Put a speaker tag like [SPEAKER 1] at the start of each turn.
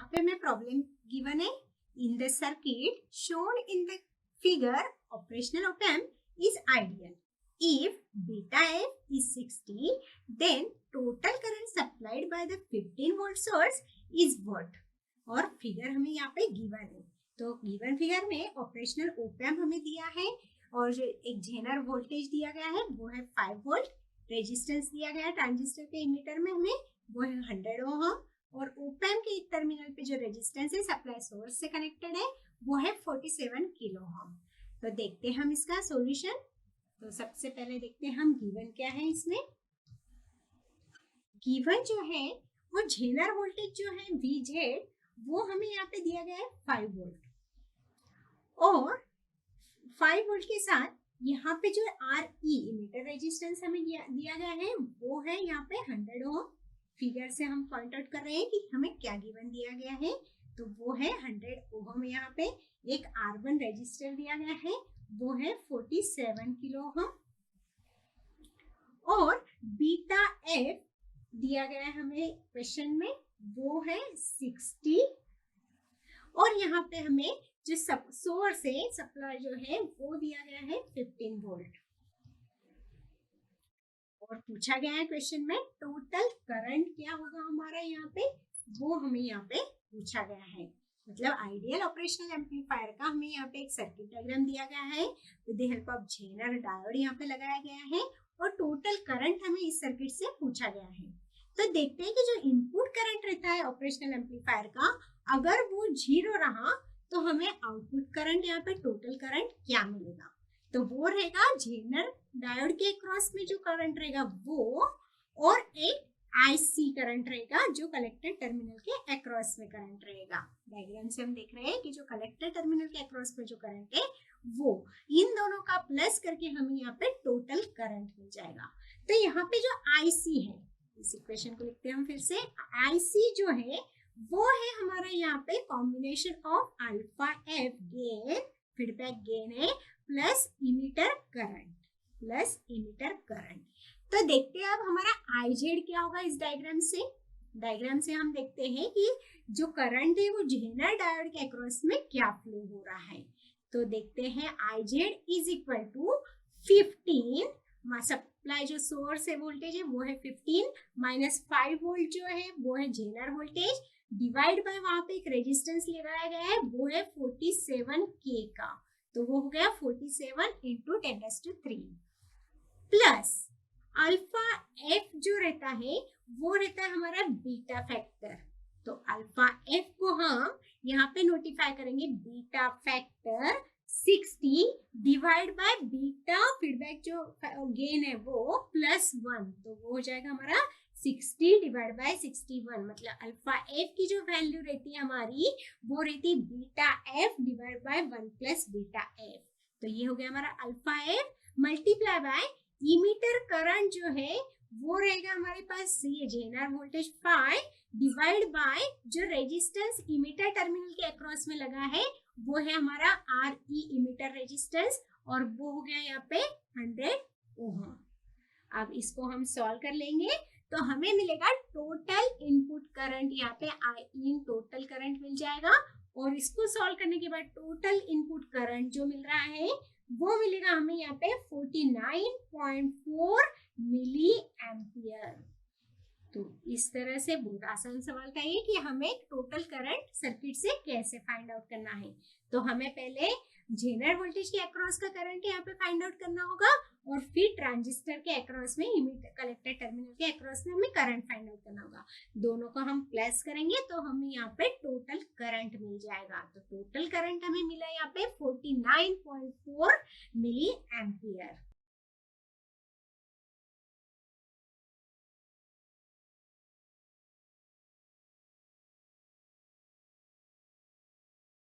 [SPEAKER 1] पे हमें problem given है in the circuit shown in the figure operational op amp is ideal if beta f is 60 then total current supplied by the 15 volt source is what? और figure हमें यहाँ पे given है, तो given figure में operational op amp हमें दिया है और जो एक जेनर वोल्टेज दिया गया है वो है 5 वोल्ट, रेजिस्टेंस दिया गया है ट्रांजिस्टर के इमीटर में हमें वो है 100 ओम और ओप एम्प के एक टर्मिनल पे जो रेजिस्टेंस है सप्लाई सोर्स से कनेक्टेड है वो है 47 किलो ओम। तो देखते हैं हम इसका सॉल्यूशन। तो सबसे पहले देखते हैं हम गिवन क्या है। इसमें गिवन जो है वो जेनर वोल्टेज जो है VZ वो हमें यहाँ पे दिया गया है 5 वोल्ट और 5 वोल्ट के साथ यहाँ पे जो RE इमीटर रेजिस्टेंस हमें दिया गया है वो है यहाँ पे 100 ओम। फिगर से हम पॉइंट आउट कर रहे हैं कि हमें क्या गिवन दिया गया है, तो वो है 100 ओम। यहाँ पे एक R1 रेजिस्टर दिया गया है वो है 47 किलो ओम और बीटा एफ दिया गया है हमें क्वेश्चन में वो है 60 और यहाँ पे हमें जो सोर्स है सप्लाई जो है वो दिया गया है 15 वोल्ट और पूछा गया है क्वेश्चन में टोटल करंट क्या होगा हमारा यहाँ पे वो हमें यहाँ पे पूछा गया है। मतलब आइडियल ऑपरेशनल एम्पलीफायर का हमें यहाँ पे एक सर्किट डायग्राम दिया गया है with the help of zener diode यहाँ पे लगाया गया है और टोटल करंट हमें इस सर्किट से पूछा गया है। तो देखते हैं कि जो इनपुट करंट रहता है ऑपरेशनल एम्पलीफायर का अगर वो 0 रहा तो हमें आउटपुट करंट यहाँ पे टोटल करंट क्या मिलेगा, तो वो रहेगा जेनर डायोड के क्रॉस में जो करंट रहेगा वो और एक IC करंट रहेगा जो कलेक्टर टर्मिनल के अक्रॉस में करंट रहेगा। डायग्राम से हम देख रहे हैं कि जो कलेक्टर टर्मिनल के अक्रॉस में जो करंट है वो इन दोनों का प्लस करके हमें यहाँ पे टोटल करंट मिल जाएगा। तो यहाँ पे जो IC है इस इक्वेशन को लिखते हैं हम फिर से। IC जो है वो है हमारा यहाँ पे combination of alpha F gain feedback gain है प्लस इमीटर करंट। तो देखते हैं अब हमारा IZ क्या होगा इस डायग्राम से हम देखते हैं कि जो करंट है वो जेनर डायोड के अक्रॉस में क्या फ्लो हो रहा है। तो देखते हैं IZ is equal to 15 supply जो सोर्स है वोल्टेज है वो है 15 माइनस 5 वोल्ट जो है वो है जेनर वोल्टेज डिवाइड बाय वहां पे एक रेजिस्टेंस लगाया गया है वो है 47K का, तो वो हो गया 47 इंटू 10⁻³ प्लस अल्फा एफ जो रहता है वो रहता है हमारा बीटा फैक्टर। तो अल्फा एफ को हम यहाँ पे नोटिफाई करेंगे beta factor 60 divide by beta feedback जो गेन है वो +1, तो वो हो जाएगा हमारा 60 डिवाइड बाय 61। मतलब अल्फा एफ की जो वैल्यू रहती है हमारी वो रहती है beta F divide by 1 plus beta F. तो ये हो गया हमारा alpha F multiply by emitter current जो है वो रहेगा हमारे पास ये जेनर वोल्टेज 5 डिवाइड बाय जो रेजिस्टेंस इमीटर टर्मिनल के अक्रॉस में लगा है वो है हमारा RE इमीटर रेजिस्टेंस और वो हो गया यहाँ पे 100 ओम। अब इसको हम सॉल्व कर लेंगे तो हमें मिलेगा टोटल इनपुट करंट यहाँ पे IN टोटल करंट मिल जाएगा और इसको सॉल्व करने के बाद टोटल इनपुट करंट जो मिल रहा है वो मिलेगा हमें यहाँ पे 49.4 मिली एम्पियर। तो इस तरह से बहुत आसान सवाल था ये कि हमें टोटल करंट सर्किट से कैसे फाइंड आउट करना है। तो हमें पहले जेनर वोल्टेज के अक्रॉस का करंट यहाँ पे फाइंड आउट करना होगा और फिर ट्रांजिस्टर के अक्रॉस में कलेक्टर टर्मिनल के अक्रॉस में हमें करंट फाइंड आउट करना होगा। दोनों को हम प्लस करेंगे तो हमें यहाँ पे टोटल करंट मिल जाएगा। तो टोटल करंट हमें मिला यहाँ पे 49.4 मिली एम्पियर।